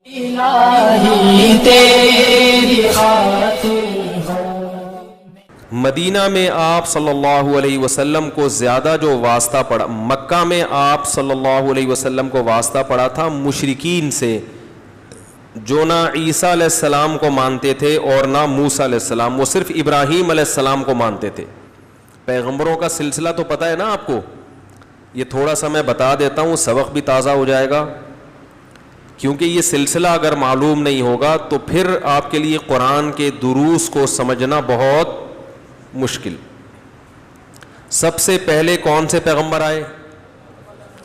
الہی تیری خاطر مدینہ میں آپ صلی اللہ علیہ وسلم کو زیادہ جو واسطہ پڑا، مکہ میں آپ صلی اللہ علیہ وسلم کو واسطہ پڑا تھا مشرکین سے، جو نہ عیسیٰ علیہ السلام کو مانتے تھے اور نہ موسیٰ علیہ السلام، وہ صرف ابراہیم علیہ السلام کو مانتے تھے۔ پیغمبروں کا سلسلہ تو پتہ ہے نا آپ کو، یہ تھوڑا سا میں بتا دیتا ہوں، سبق بھی تازہ ہو جائے گا، کیونکہ یہ سلسلہ اگر معلوم نہیں ہوگا تو پھر آپ کے لیے قرآن کے دروس کو سمجھنا بہت مشکل۔ سب سے پہلے کون سے پیغمبر آئے؟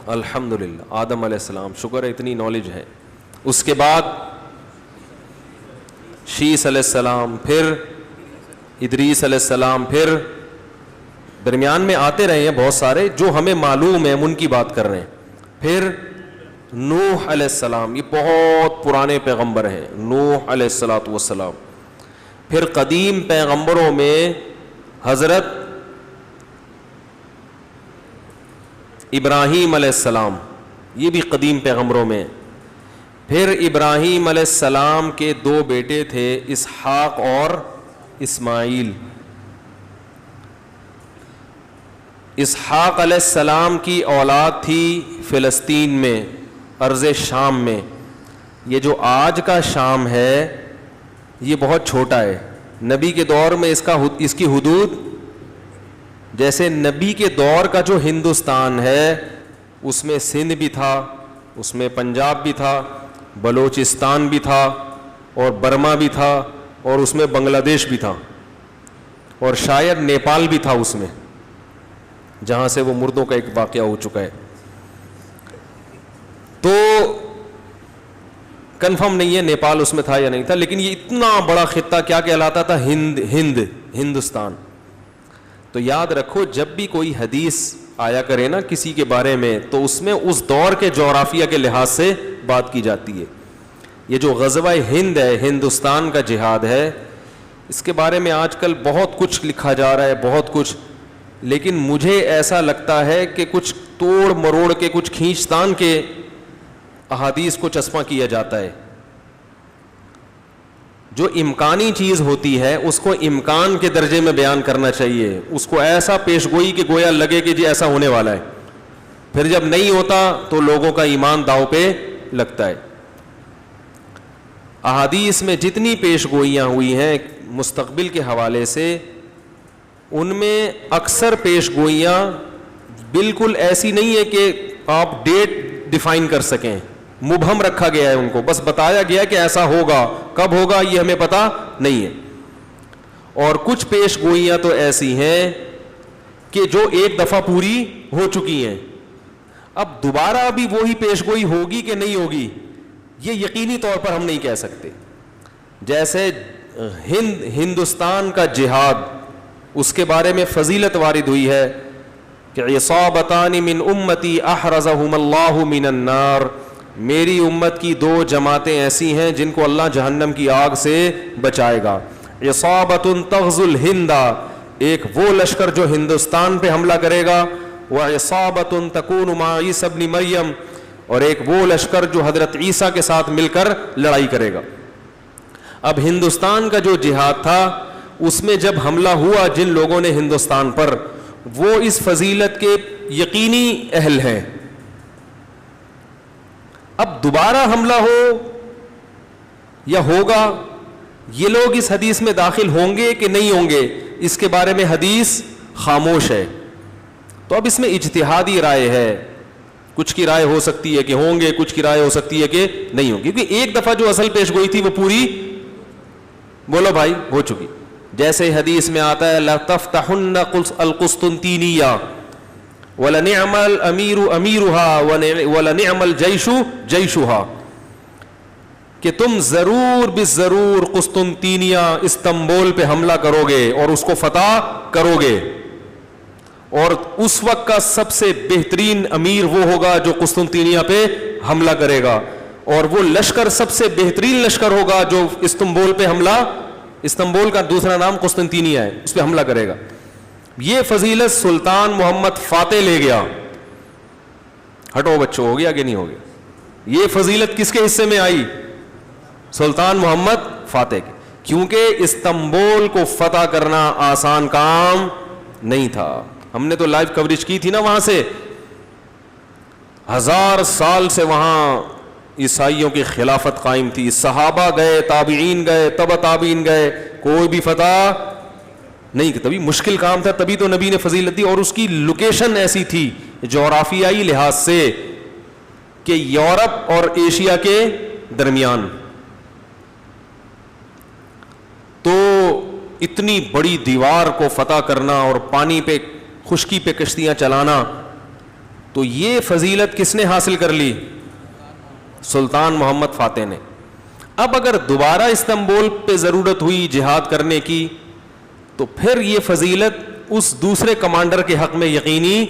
الحمدللہ آدم علیہ السلام، شکر ہے اتنی نالج ہے۔ اس کے بعد شیس علیہ السلام، پھر ادریس علیہ السلام، پھر درمیان میں آتے رہے ہیں بہت سارے جو ہمیں معلوم ہے، ہم ان کی بات کر رہے ہیں۔ پھر نوح علیہ السلام، یہ بہت پرانے پیغمبر ہیں، نوح علیہ السلام۔ پھر قدیم پیغمبروں میں حضرت ابراہیم علیہ السلام، یہ بھی قدیم پیغمبروں میں۔ پھر ابراہیم علیہ السلام کے دو بیٹے تھے، اسحاق اور اسماعیل۔ اسحاق علیہ السلام کی اولاد تھی فلسطین میں، ارض شام میں۔ یہ جو آج کا شام ہے یہ بہت چھوٹا ہے، نبی کے دور میں اس کی حدود، جیسے نبی کے دور کا جو ہندوستان ہے اس میں سندھ بھی تھا، اس میں پنجاب بھی تھا، بلوچستان بھی تھا، اور برما بھی تھا، اور اس میں بنگلہ دیش بھی تھا، اور شاید نیپال بھی تھا اس میں، جہاں سے وہ مردوں کا ایک واقعہ ہو چکا ہے۔ تو کنفرم نہیں ہے نیپال اس میں تھا یا نہیں تھا، لیکن یہ اتنا بڑا خطہ کیا کہلاتا تھا؟ ہندوستان۔ تو یاد رکھو جب بھی کوئی حدیث آیا کرے نا کسی کے بارے میں تو اس میں اس دور کے جغرافیہ کے لحاظ سے بات کی جاتی ہے۔ یہ جو غزوہ ہند ہے، ہندوستان کا جہاد ہے، اس کے بارے میں آج کل بہت کچھ لکھا جا رہا ہے، بہت کچھ، لیکن مجھے ایسا لگتا ہے کہ کچھ توڑ مروڑ کے، کچھ کھینچتان کے احادیث کو چسپاں کیا جاتا ہے۔ جو امکانی چیز ہوتی ہے اس کو امکان کے درجے میں بیان کرنا چاہیے، اس کو ایسا پیش گوئی کہ گویا لگے کہ جی ایسا ہونے والا ہے، پھر جب نہیں ہوتا تو لوگوں کا ایمان داؤ پہ لگتا ہے۔ احادیث میں جتنی پیش گوئیاں ہوئی ہیں مستقبل کے حوالے سے، ان میں اکثر پیش گوئیاں بالکل ایسی نہیں ہے کہ آپ ڈیٹ ڈیفائن کر سکیں، مبہم رکھا گیا ہے ان کو، بس بتایا گیا کہ ایسا ہوگا، کب ہوگا یہ ہمیں پتہ نہیں ہے۔ اور کچھ پیش گوئیاں تو ایسی ہیں کہ جو ایک دفعہ پوری ہو چکی ہیں، اب دوبارہ بھی وہی پیش گوئی ہوگی کہ نہیں ہوگی یہ یقینی طور پر ہم نہیں کہہ سکتے۔ جیسے ہندوستان کا جہاد، اس کے بارے میں فضیلت وارد ہوئی ہے کہ عصابتان من امتی احرزہم اللہ من النار، میری امت کی دو جماعتیں ایسی ہیں جن کو اللہ جہنم کی آگ سے بچائے گا۔ عصابۃ تغزو الہند، ایک وہ لشکر جو ہندوستان پہ حملہ کرے گا، وعصابۃ تکون مع عیسی ابن مریم، اور ایک وہ لشکر جو حضرت عیسیٰ کے ساتھ مل کر لڑائی کرے گا۔ اب ہندوستان کا جو جہاد تھا اس میں جب حملہ ہوا جن لوگوں نے ہندوستان پر، وہ اس فضیلت کے یقینی اہل ہیں۔ اب دوبارہ حملہ ہو یا ہوگا، یہ لوگ اس حدیث میں داخل ہوں گے کہ نہیں ہوں گے، اس کے بارے میں حدیث خاموش ہے۔ تو اب اس میں اجتہادی رائے ہے، کچھ کی رائے ہو سکتی ہے کہ ہوں گے، کچھ کی رائے ہو سکتی ہے کہ نہیں ہوں گی، کیونکہ ایک دفعہ جو اصل پیش گوئی تھی وہ پوری، بولو بھائی، ہو چکی۔ جیسے حدیث میں آتا ہے لَتَفْتَحُنَّ الْقُسْطُنْطِينِيَّةَ وَلَنِعْمَ الْأَمِيرُ أَمِيرُهَا وَلَنِعْمَ الْجَيْشُ جَيْشُهَا، کہ تم ضرور بالضرور قسطنطینیہ استنبول پہ حملہ کرو گے اور اس کو فتح کرو گے، اور اس وقت کا سب سے بہترین امیر وہ ہوگا جو قسطنطینیہ پہ حملہ کرے گا، اور وہ لشکر سب سے بہترین لشکر ہوگا جو استنبول پہ حملہ، استنبول کا دوسرا نام قسطنطینیہ ہے، اس پہ حملہ کرے گا۔ یہ فضیلت سلطان محمد فاتح لے گیا۔ ہٹو بچوں، ہو گیا کہ نہیں ہو گیا؟ یہ فضیلت کس کے حصے میں آئی؟ سلطان محمد فاتح کے, کیونکہ استنبول کو فتح کرنا آسان کام نہیں تھا. ہم نے تو لائیو کوریج کی تھی نا وہاں سے. 1000 سال سے وہاں عیسائیوں کی خلافت قائم تھی. صحابہ گئے, تابعین گئے, تبع تابعین گئے, کوئی بھی فتح نہیں. تبھی مشکل کام تھا, تبھی تو نبی نے فضیلت دی. اور اس کی لوکیشن ایسی تھی جغرافیائی لحاظ سے کہ یورپ اور ایشیا کے درمیان. تو اتنی بڑی دیوار کو فتح کرنا اور پانی پہ, خشکی پہ کشتیاں چلانا, تو یہ فضیلت کس نے حاصل کر لی؟ سلطان محمد فاتح نے. اب اگر دوبارہ استنبول پہ ضرورت ہوئی جہاد کرنے کی تو پھر یہ فضیلت اس دوسرے کمانڈر کے حق میں یقینی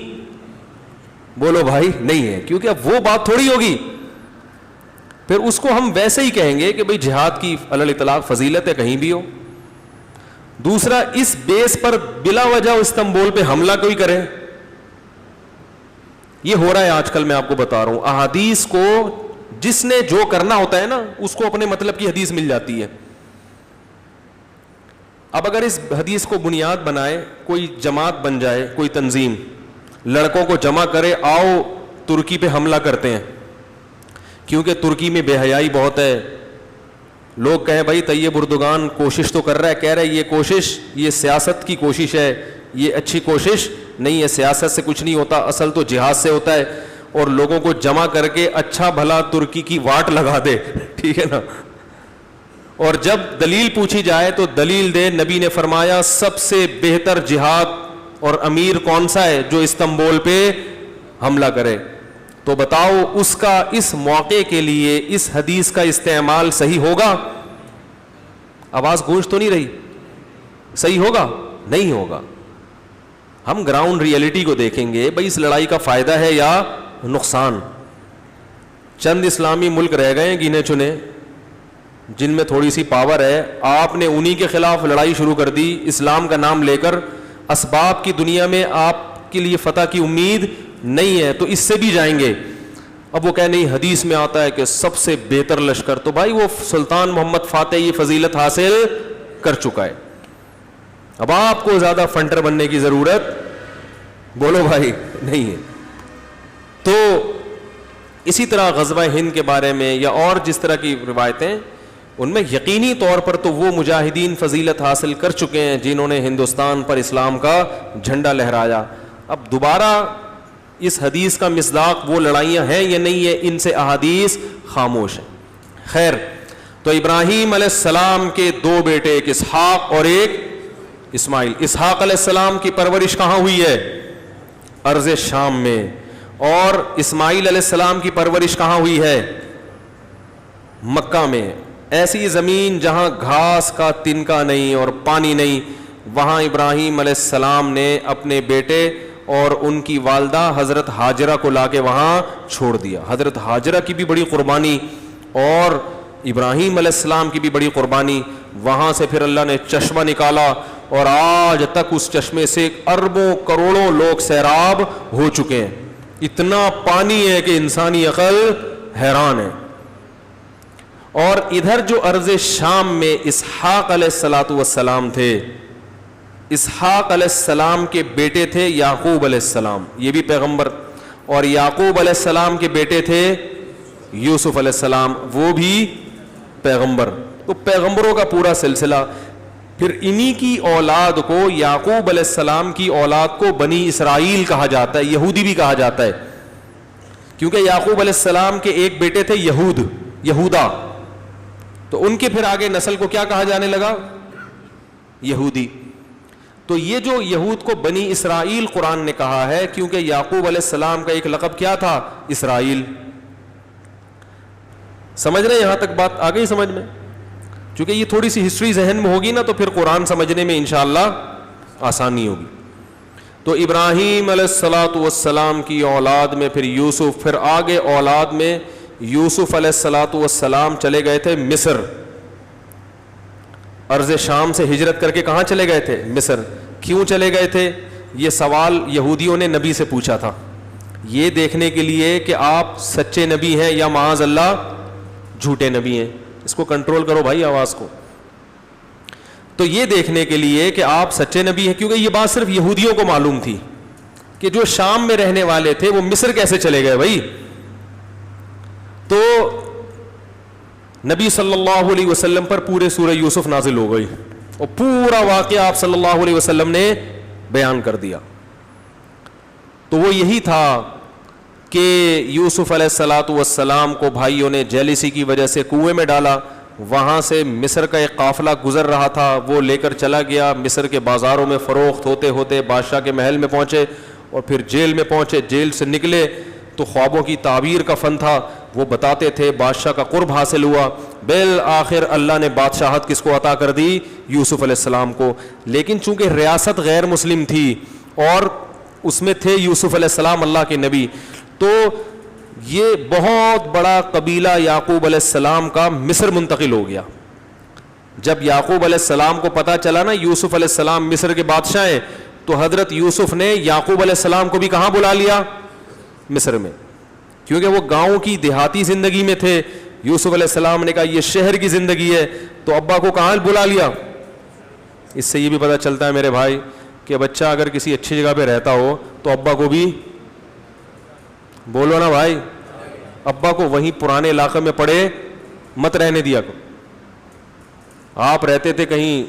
بولو بھائی نہیں ہے, کیونکہ اب وہ بات تھوڑی ہوگی. پھر اس کو ہم ویسے ہی کہیں گے کہ بھئی جہاد کی علی الاطلاق فضیلت ہے کہیں بھی ہو. دوسرا, اس بیس پر بلا وجہ استنبول پہ حملہ کوئی کرے, یہ ہو رہا ہے آج کل. میں آپ کو بتا رہا ہوں, احادیث کو جس نے جو کرنا ہوتا ہے نا اس کو اپنے مطلب کی حدیث مل جاتی ہے. اب اگر اس حدیث کو بنیاد بنائے کوئی جماعت بن جائے, کوئی تنظیم لڑکوں کو جمع کرے, آؤ ترکی پہ حملہ کرتے ہیں, کیونکہ ترکی میں بے حیائی بہت ہے. لوگ کہیں بھائی طیب اردوغان کوشش تو کر رہا ہے, کہہ رہے یہ کوشش یہ سیاست کی کوشش ہے, یہ اچھی کوشش نہیں ہے, سیاست سے کچھ نہیں ہوتا, اصل تو جہاد سے ہوتا ہے. اور لوگوں کو جمع کر کے اچھا بھلا ترکی کی واٹ لگا دے, ٹھیک ہے نا. اور جب دلیل پوچھی جائے تو دلیل دے. نبی نے فرمایا سب سے بہتر جہاد اور امیر کون سا ہے؟ جو استنبول پہ حملہ کرے. تو بتاؤ اس کا اس موقع کے لیے اس حدیث کا استعمال صحیح ہوگا؟ آواز گونج تو نہیں رہی؟ صحیح ہوگا؟ نہیں ہوگا. ہم گراؤنڈ ریئلٹی کو دیکھیں گے, بھئی اس لڑائی کا فائدہ ہے یا نقصان. چند اسلامی ملک رہ گئے ہیں گنے چنے جن میں تھوڑی سی پاور ہے, آپ نے انہی کے خلاف لڑائی شروع کر دی اسلام کا نام لے کر. اسباب کی دنیا میں آپ کے لیے فتح کی امید نہیں ہے, تو اس سے بھی جائیں گے. اب وہ کہہ نہیں حدیث میں آتا ہے کہ سب سے بہتر لشکر, تو بھائی وہ سلطان محمد فاتح یہ فضیلت حاصل کر چکا ہے. اب آپ کو زیادہ فنٹر بننے کی ضرورت بولو بھائی نہیں ہے. تو اسی طرح غزوہ ہند کے بارے میں یا اور جس طرح کی روایتیں, ان میں یقینی طور پر تو وہ مجاہدین فضیلت حاصل کر چکے ہیں جنہوں نے ہندوستان پر اسلام کا جھنڈا لہرایا. اب دوبارہ اس حدیث کا مصداق وہ لڑائیاں ہیں یا نہیں ہے, ان سے احادیث خاموش ہیں. خیر, تو ابراہیم علیہ السلام کے 2 بیٹے, ایک اسحاق اور ایک اسماعیل. اسحاق علیہ السلام کی پرورش کہاں ہوئی ہے؟ ارض شام میں. اور اسماعیل علیہ السلام کی پرورش کہاں ہوئی ہے؟ مکہ میں. ایسی زمین جہاں گھاس کا تنکا نہیں اور پانی نہیں, وہاں ابراہیم علیہ السلام نے اپنے بیٹے اور ان کی والدہ حضرت ہاجرہ کو لا کے وہاں چھوڑ دیا. حضرت ہاجرہ کی بھی بڑی قربانی اور ابراہیم علیہ السلام کی بھی بڑی قربانی. وہاں سے پھر اللہ نے چشمہ نکالا اور آج تک اس چشمے سے اربوں کروڑوں لوگ سیراب ہو چکے ہیں. اتنا پانی ہے کہ انسانی عقل حیران ہے. اور ادھر جو ارض شام میں اسحاق علیہ السلام تھے, اسحاق علیہ السلام کے بیٹے تھے یعقوب علیہ السلام, یہ بھی پیغمبر, اور یعقوب علیہ السلام کے بیٹے تھے یوسف علیہ السلام, وہ بھی پیغمبر. تو پیغمبروں کا پورا سلسلہ. پھر انہی کی اولاد کو, یعقوب علیہ السلام کی اولاد کو بنی اسرائیل کہا جاتا ہے, یہودی بھی کہا جاتا ہے, کیونکہ یعقوب علیہ السلام کے ایک بیٹے تھے یہودا, تو ان کے پھر آگے نسل کو کیا کہا جانے لگا؟ یہودی. تو یہ جو یہود کو بنی اسرائیل قرآن نے کہا ہے, کیونکہ یعقوب علیہ السلام کا ایک لقب کیا تھا؟ اسرائیل. سمجھ رہے ہیں یہاں تک بات آ گئی سمجھ میں؟ چونکہ یہ تھوڑی سی ہسٹری ذہن میں ہوگی نا تو پھر قرآن سمجھنے میں انشاءاللہ آسانی ہوگی. تو ابراہیم علیہ السلام کی اولاد میں پھر یوسف, پھر آگے اولاد میں یوسف علیہ السلام چلے گئے تھے مصر. ارض شام سے ہجرت کر کے کہاں چلے گئے تھے؟ مصر. کیوں چلے گئے تھے؟ یہ سوال یہودیوں نے نبی سے پوچھا تھا, یہ دیکھنے کے لیے کہ آپ سچے نبی ہیں یا معاذ اللہ جھوٹے نبی ہیں. اس کو کنٹرول کرو بھائی آواز کو. تو یہ دیکھنے کے لیے کہ آپ سچے نبی ہیں, کیونکہ یہ بات صرف یہودیوں کو معلوم تھی کہ جو شام میں رہنے والے تھے وہ مصر کیسے چلے گئے بھائی. تو نبی صلی اللہ علیہ وسلم پر پورے سورہ یوسف نازل ہو گئی اور پورا واقعہ آپ صلی اللہ علیہ وسلم نے بیان کر دیا. تو وہ یہی تھا کہ یوسف علیہ الصلاۃ والسلام کو بھائیوں نے جیلیسی کی وجہ سے کنویں میں ڈالا, وہاں سے مصر کا ایک قافلہ گزر رہا تھا, وہ لے کر چلا گیا, مصر کے بازاروں میں فروخت ہوتے ہوتے بادشاہ کے محل میں پہنچے اور پھر جیل میں پہنچے. جیل سے نکلے تو خوابوں کی تعبیر کا فن تھا, وہ بتاتے تھے, بادشاہ کا قرب حاصل ہوا, بالآخر اللہ نے بادشاہت کس کو عطا کر دی, یوسف علیہ السلام کو. لیکن چونکہ ریاست غیر مسلم تھی اور اس میں تھے یوسف علیہ السلام اللہ کے نبی, تو یہ بہت بڑا قبیلہ یعقوب علیہ السلام کا مصر منتقل ہو گیا. جب یعقوب علیہ السلام کو پتا چلا نا یوسف علیہ السلام مصر کے بادشاہ ہیں, تو حضرت یوسف نے یعقوب علیہ السلام کو بھی کہاں بلا لیا, مصر میں, کیونکہ وہ گاؤں کی دیہاتی زندگی میں تھے. یوسف علیہ السلام نے کہا یہ شہر کی زندگی ہے, تو ابا کو کہاں بلا لیا. اس سے یہ بھی پتہ چلتا ہے میرے بھائی کہ بچہ اگر کسی اچھی جگہ پہ رہتا ہو تو ابا کو بھی بولو نا بھائی, ابا کو وہیں پرانے علاقے میں پڑے مت رہنے دیا کرو. آپ رہتے تھے کہیں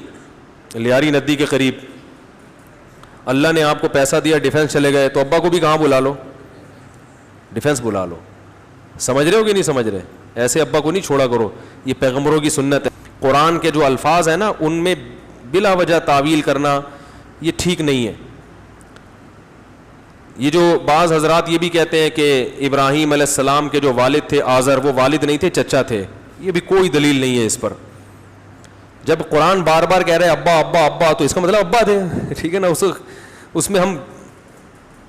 لیاری ندی کے قریب, اللہ نے آپ کو پیسہ دیا, ڈیفینس چلے گئے, تو ابا کو بھی کہاں بلا لو, ڈیفینس بلا لو. سمجھ رہے ہو کہ نہیں سمجھ رہے؟ ایسے ابا کو نہیں چھوڑا کرو, یہ پیغمبروں کی سنت ہے. قرآن کے جو الفاظ ہیں نا ان میں بلا وجہ تعویل کرنا یہ ٹھیک نہیں ہے. یہ جو بعض حضرات یہ بھی کہتے ہیں کہ ابراہیم علیہ السلام کے جو والد تھے آزر, وہ والد نہیں تھے چچا تھے, یہ بھی کوئی دلیل نہیں ہے اس پر. جب قرآن بار بار کہہ رہے ابا ابا ابا, تو اس کا مطلب ابا تھے, ٹھیک ہے نا. اس میں ہم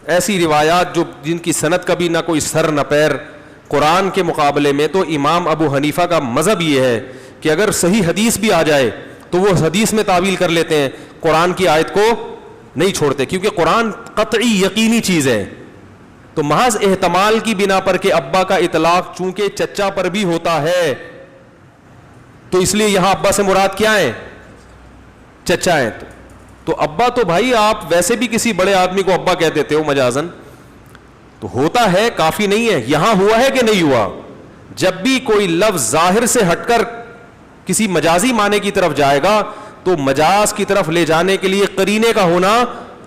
ایسی روایات جو جن کی سند کا بھی نہ کوئی سر نہ پیر, قرآن کے مقابلے میں تو امام ابو حنیفہ کا مذہب یہ ہے کہ اگر صحیح حدیث بھی آ جائے تو وہ حدیث میں تعویل کر لیتے ہیں, قرآن کی آیت کو نہیں چھوڑتے, کیونکہ قرآن قطعی یقینی چیز ہے. تو محض احتمال کی بنا پر کہ ابا کا اطلاق چونکہ چچا پر بھی ہوتا ہے, تو اس لیے یہاں ابا سے مراد کیا ہے, چچا ہے. تو ابا تو بھائی آپ ویسے بھی کسی بڑے آدمی کو ابا کہہ دیتے ہو مجازن, تو ہوتا ہے, کافی نہیں ہے. یہاں ہوا ہے کہ نہیں ہوا؟ جب بھی کوئی لفظ ظاہر سے ہٹ کر کسی مجازی معنی کی طرف جائے گا تو مجاز کی طرف لے جانے کے لیے قرینے کا ہونا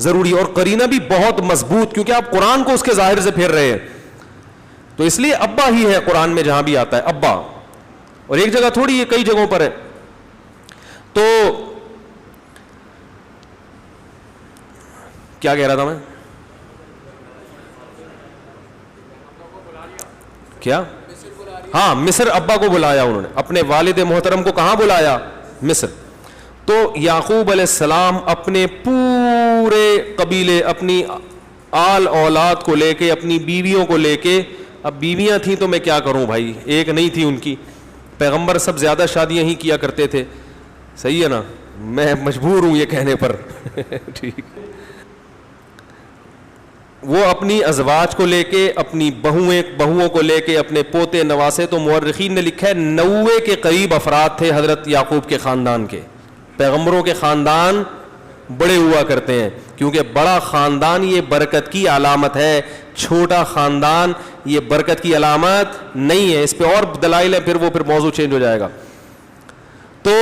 ضروری, اور قرینہ بھی بہت مضبوط, کیونکہ آپ قرآن کو اس کے ظاہر سے پھیر رہے ہیں. تو اس لیے ابا ہی ہے قرآن میں جہاں بھی آتا ہے ابا, اور ایک جگہ تھوڑی, یہ کئی جگہوں پر ہے. تو کیا کہہ رہا تھا میں, کیا, ہاں مصر ابا کو بلایا انہوں نے, اپنے والد محترم کو کہاں بلایا, مصر. تو یعقوب علیہ السلام اپنے پورے قبیلے, اپنی آل اولاد کو لے کے, اپنی بیویوں کو لے کے, اب بیویاں تھیں تو میں کیا کروں بھائی, ایک نہیں تھی ان کی, پیغمبر سب زیادہ شادیاں ہی کیا کرتے تھے, صحیح ہے نا, میں مجبور ہوں یہ کہنے پر ٹھیک. وہ اپنی ازواج کو لے کے, اپنی بہوؤں کو لے کے, اپنے پوتے نواسے, تو مورخین نے لکھا ہے 90 کے قریب افراد تھے حضرت یعقوب کے خاندان کے. پیغمبروں کے خاندان بڑے ہوا کرتے ہیں, کیونکہ بڑا خاندان یہ برکت کی علامت ہے, چھوٹا خاندان یہ برکت کی علامت نہیں ہے. اس پہ اور دلائل ہے, پھر موضوع چینج ہو جائے گا. تو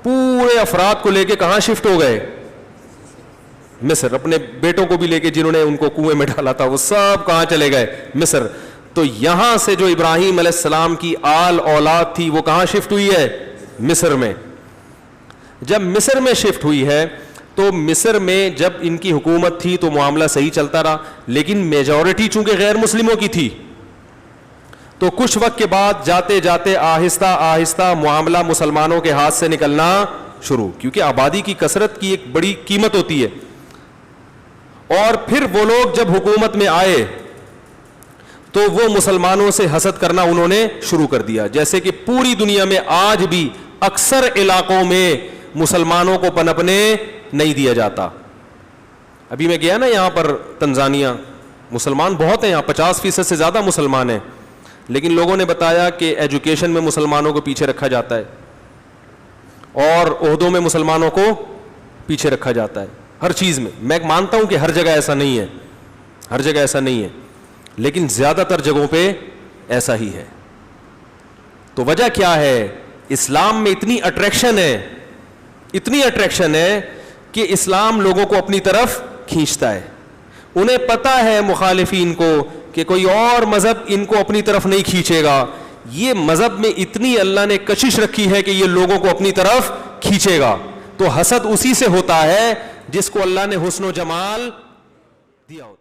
پورے افراد کو لے کے کہاں شفٹ ہو گئے, مصر. اپنے بیٹوں کو بھی لے کے جنہوں نے ان کو کنویں میں ڈالا تھا وہ سب کہاں چلے گئے, مصر. تو یہاں سے جو ابراہیم علیہ السلام کی آل اولاد تھی وہ کہاں شفٹ ہوئی ہے, مصر میں. جب مصر میں شفٹ ہوئی ہے تو مصر میں جب ان کی حکومت تھی تو معاملہ صحیح چلتا رہا, لیکن میجورٹی چونکہ غیر مسلموں کی تھی, تو کچھ وقت کے بعد جاتے جاتے آہستہ آہستہ معاملہ مسلمانوں کے ہاتھ سے نکلنا شروع, کیونکہ آبادی کی کثرت کی ایک بڑی قیمت ہوتی ہے. اور پھر وہ لوگ جب حکومت میں آئے تو وہ مسلمانوں سے حسد کرنا انہوں نے شروع کر دیا, جیسے کہ پوری دنیا میں آج بھی اکثر علاقوں میں مسلمانوں کو پنپنے نہیں دیا جاتا. ابھی میں گیا نا یہاں پر تنزانیہ, مسلمان بہت ہیں یہاں, 50% سے زیادہ مسلمان ہیں, لیکن لوگوں نے بتایا کہ ایجوکیشن میں مسلمانوں کو پیچھے رکھا جاتا ہے اور عہدوں میں مسلمانوں کو پیچھے رکھا جاتا ہے ہر چیز میں. میں مانتا ہوں کہ ہر جگہ ایسا نہیں ہے, ہر جگہ ایسا نہیں ہے, لیکن زیادہ تر جگہوں پہ ایسا ہی ہے. تو وجہ کیا ہے؟ اسلام میں اتنی اٹریکشن ہے, اتنی اٹریکشن ہے کہ اسلام لوگوں کو اپنی طرف کھینچتا ہے. انہیں پتا ہے مخالفین کو کہ کوئی اور مذہب ان کو اپنی طرف نہیں کھینچے گا. یہ مذہب میں اتنی اللہ نے کشش رکھی ہے کہ یہ لوگوں کو اپنی طرف کھینچے گا. تو حسد اسی سے ہوتا ہے جس کو اللہ نے حسن و جمال دیا ہوتا ہے.